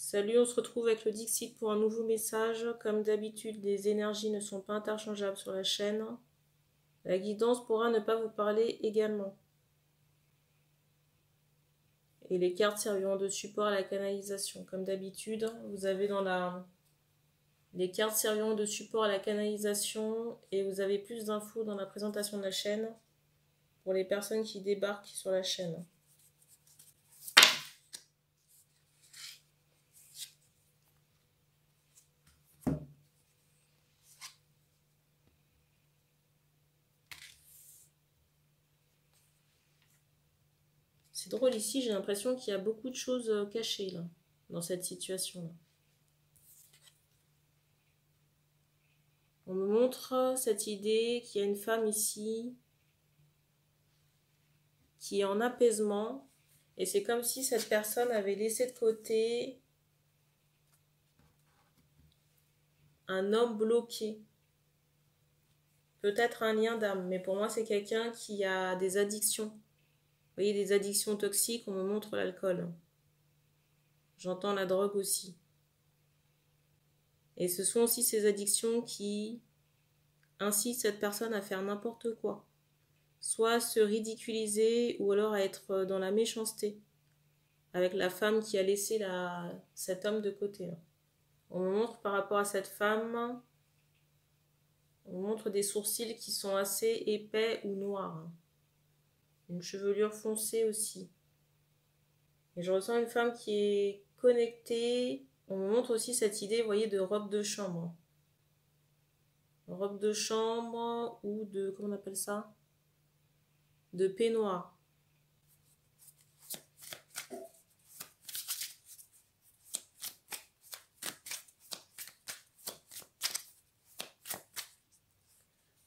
Salut, on se retrouve avec le Dixit pour un nouveau message. Comme d'habitude, les énergies ne sont pas interchangeables sur la chaîne. La guidance pourra ne pas vous parler également. Et les cartes serviront de support à la canalisation. Comme d'habitude, vous avez les cartes serviront de support à la canalisation et vous avez plus d'infos dans la présentation de la chaîne pour les personnes qui débarquent sur la chaîne. C'est drôle ici, j'ai l'impression qu'il y a beaucoup de choses cachées là, dans cette situation-là. On me montre cette idée qu'il y a une femme ici qui est en apaisement et c'est comme si cette personne avait laissé de côté un homme bloqué. Peut-être un lien d'âme, mais pour moi c'est quelqu'un qui a des addictions. Vous voyez, des addictions toxiques, on me montre l'alcool. J'entends la drogue aussi. Et ce sont aussi ces addictions qui incitent cette personne à faire n'importe quoi. Soit à se ridiculiser ou alors à être dans la méchanceté. Avec la femme qui a laissé cet homme de côté. On me montre par rapport à cette femme, on montre des sourcils qui sont assez épais ou noirs. Une chevelure foncée aussi. Et je ressens une femme qui est connectée. On me montre aussi cette idée, vous voyez, de robe de chambre. Robe de chambre ou de, comment on appelle ça? De peignoir.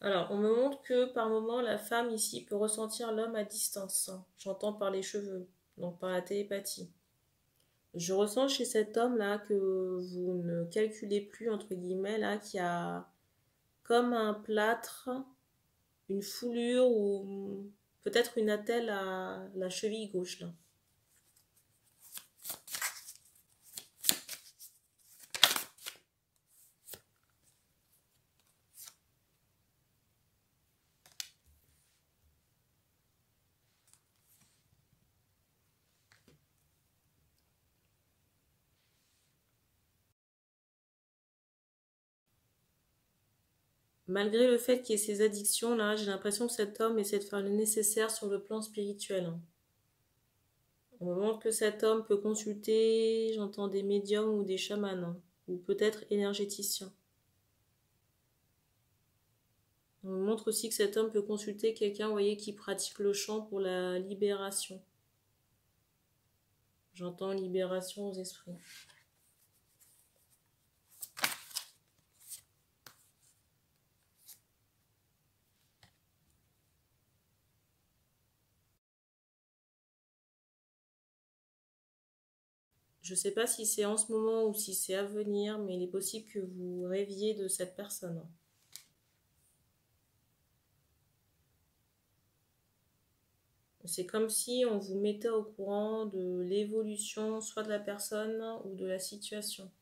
Alors, on me montre que par moment, la femme ici peut ressentir l'homme à distance. J'entends par les cheveux, donc par la télépathie. Je ressens chez cet homme-là que vous ne calculez plus, entre guillemets, là, qui a comme un plâtre, une foulure ou peut-être une attelle à la cheville gauche, là. Malgré le fait qu'il y ait ces addictions-là, j'ai l'impression que cet homme essaie de faire le nécessaire sur le plan spirituel. On me montre que cet homme peut consulter, j'entends des médiums ou des chamans, ou peut-être énergéticiens. On me montre aussi que cet homme peut consulter quelqu'un, vous voyez, qui pratique le chant pour la libération. J'entends libération aux esprits. Je ne sais pas si c'est en ce moment ou si c'est à venir, mais il est possible que vous rêviez de cette personne. C'est comme si on vous mettait au courant de l'évolution, soit de la personne ou de la situation.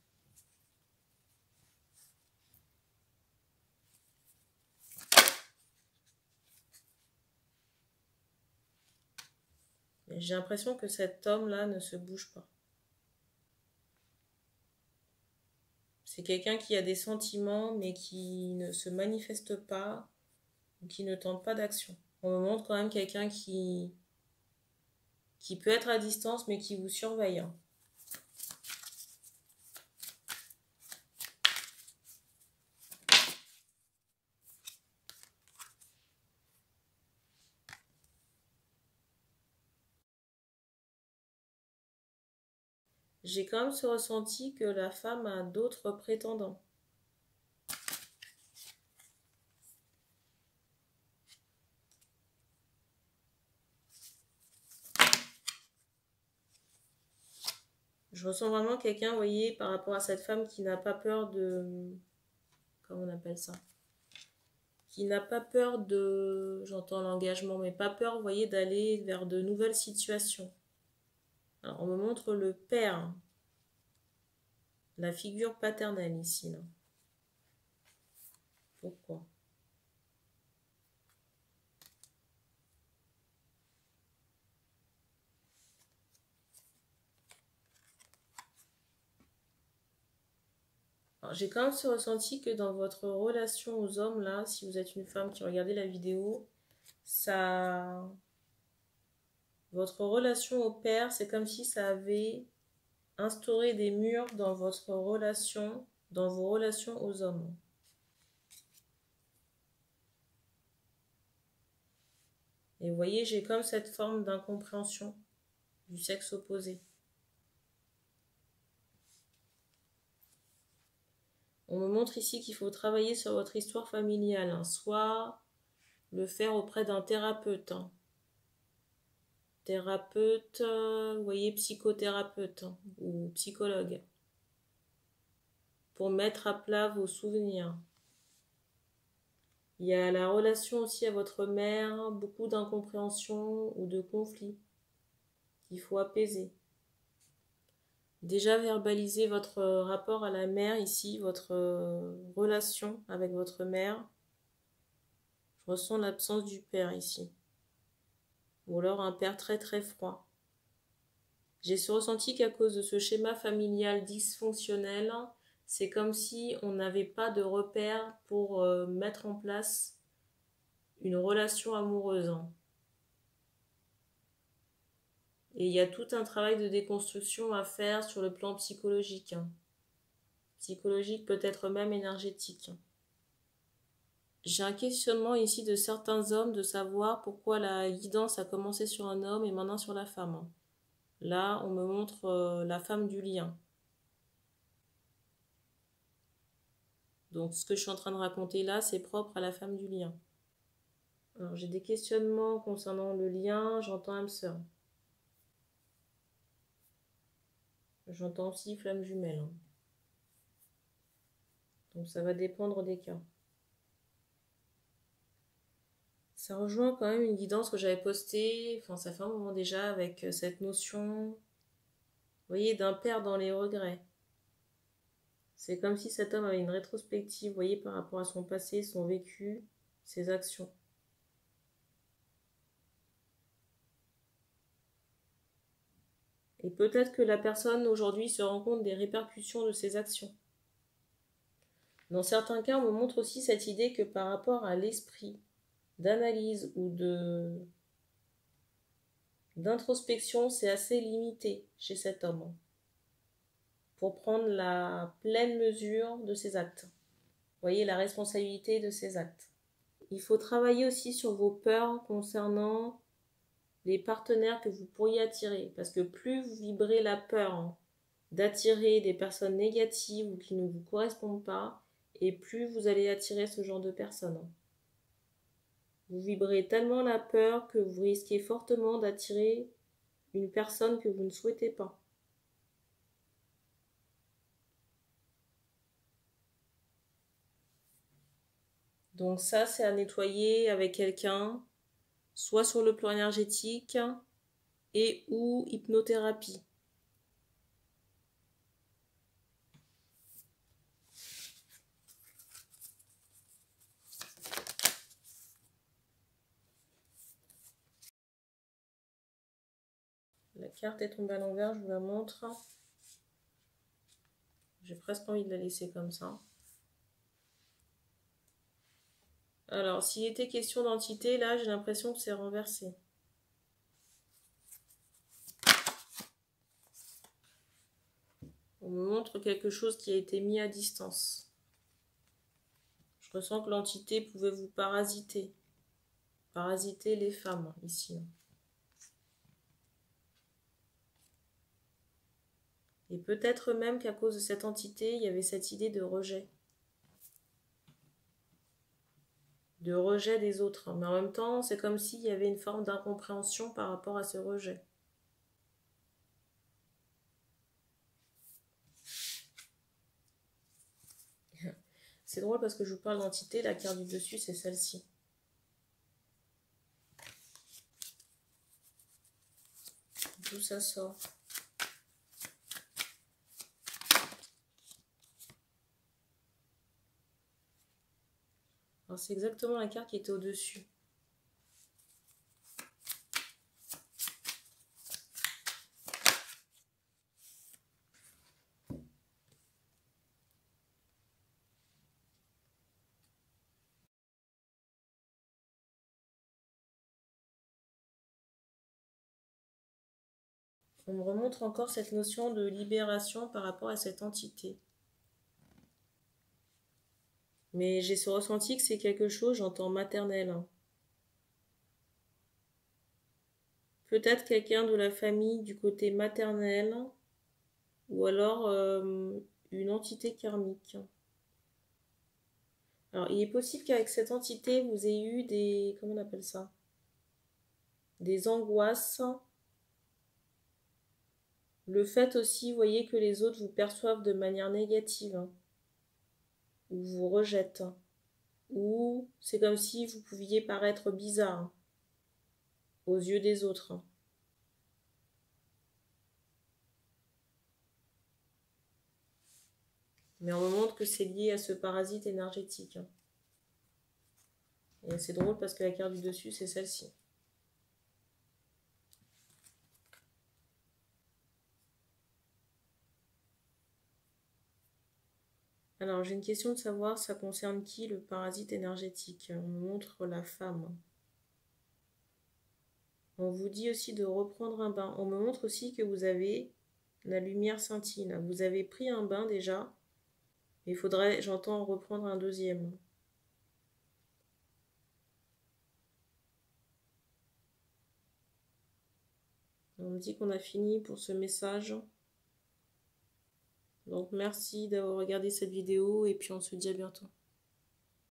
J'ai l'impression que cet homme-là ne se bouge pas. C'est quelqu'un qui a des sentiments, mais qui ne se manifeste pas, ou qui ne tente pas d'action. On me montre quand même quelqu'un qui peut être à distance, mais qui vous surveille. J'ai quand même ce ressenti que la femme a d'autres prétendants. Je ressens vraiment quelqu'un, vous voyez, par rapport à cette femme qui n'a pas peur de... Comment on appelle ça? Qui n'a pas peur de... J'entends l'engagement, mais pas peur, vous voyez, d'aller vers de nouvelles situations. Alors, on me montre le père. La figure paternelle ici, là. Pourquoi? J'ai quand même ce ressenti que dans votre relation aux hommes, là, si vous êtes une femme qui regardait la vidéo, ça... Votre relation au père, c'est comme si ça avait instauré des murs dans votre relation, dans vos relations aux hommes. Et vous voyez, j'ai comme cette forme d'incompréhension du sexe opposé. On me montre ici qu'il faut travailler sur votre histoire familiale, hein, soit le faire auprès d'un thérapeute. Hein. Thérapeute, vous voyez, psychothérapeute hein, ou psychologue. Pour mettre à plat vos souvenirs. Il y a la relation aussi à votre mère, beaucoup d'incompréhension ou de conflits qu'il faut apaiser. Déjà verbaliser votre rapport à la mère ici, votre relation avec votre mère. Je ressens l'absence du père ici. Ou alors un père très très froid. J'ai ce ressenti qu'à cause de ce schéma familial dysfonctionnel, c'est comme si on n'avait pas de repère pour mettre en place une relation amoureuse. Et il y a tout un travail de déconstruction à faire sur le plan psychologique. Psychologique, peut-être même énergétique. J'ai un questionnement ici de certains hommes de savoir pourquoi la guidance a commencé sur un homme et maintenant sur la femme. Là, on me montre la femme du lien. Donc, ce que je suis en train de raconter là, c'est propre à la femme du lien. Alors, j'ai des questionnements concernant le lien, j'entends âme sœur. J'entends aussi flamme jumelle. Donc, ça va dépendre des cas. Ça rejoint quand même une guidance que j'avais postée, enfin ça fait un moment déjà, avec cette notion, vous voyez, d'un père dans les regrets. C'est comme si cet homme avait une rétrospective, vous voyez, par rapport à son passé, son vécu, ses actions. Et peut-être que la personne aujourd'hui se rend compte des répercussions de ses actions. Dans certains cas, on me montre aussi cette idée que par rapport à l'esprit d'analyse ou d'introspection, c'est assez limité chez cet homme pour prendre la pleine mesure de ses actes. Vous voyez, la responsabilité de ses actes. Il faut travailler aussi sur vos peurs concernant les partenaires que vous pourriez attirer. Parce que plus vous vibrez la peur d'attirer des personnes négatives ou qui ne vous correspondent pas, et plus vous allez attirer ce genre de personnes. Vous vibrez tellement la peur que vous risquez fortement d'attirer une personne que vous ne souhaitez pas. Donc ça, c'est à nettoyer avec quelqu'un, soit sur le plan énergétique et ou hypnothérapie. La carte est tombée à l'envers, je vous la montre. J'ai presque envie de la laisser comme ça. Alors, s'il était question d'entité, là, j'ai l'impression que c'est renversé. On me montre quelque chose qui a été mis à distance. Je ressens que l'entité pouvait vous parasiter. Parasiter les femmes, ici. Et peut-être même qu'à cause de cette entité, il y avait cette idée de rejet. De rejet des autres. Mais en même temps, c'est comme s'il y avait une forme d'incompréhension par rapport à ce rejet. C'est drôle parce que je vous parle d'entité, la carte du dessus, c'est celle-ci. D'où ça sort? Alors c'est exactement la carte qui était au-dessus. On me remontre encore cette notion de libération par rapport à cette entité. Mais j'ai ce ressenti que c'est quelque chose, j'entends maternel. Hein. Peut-être quelqu'un de la famille du côté maternel, ou alors une entité karmique. Alors, il est possible qu'avec cette entité, vous ayez eu des... Comment on appelle ça? Des angoisses. Le fait aussi, vous voyez, que les autres vous perçoivent de manière négative, hein, ou vous rejettent, hein, ou c'est comme si vous pouviez paraître bizarre hein, aux yeux des autres. Hein. Mais on me montre que c'est lié à ce parasite énergétique. Hein. Et c'est drôle parce que la carte du dessus, c'est celle-ci. Alors, j'ai une question de savoir, ça concerne qui le parasite énergétique? On me montre la femme. On vous dit aussi de reprendre un bain. On me montre aussi que vous avez la lumière scintille. Vous avez pris un bain déjà. Il faudrait, j'entends, reprendre un deuxième. On me dit qu'on a fini pour ce message. Donc merci d'avoir regardé cette vidéo et puis on se dit à bientôt.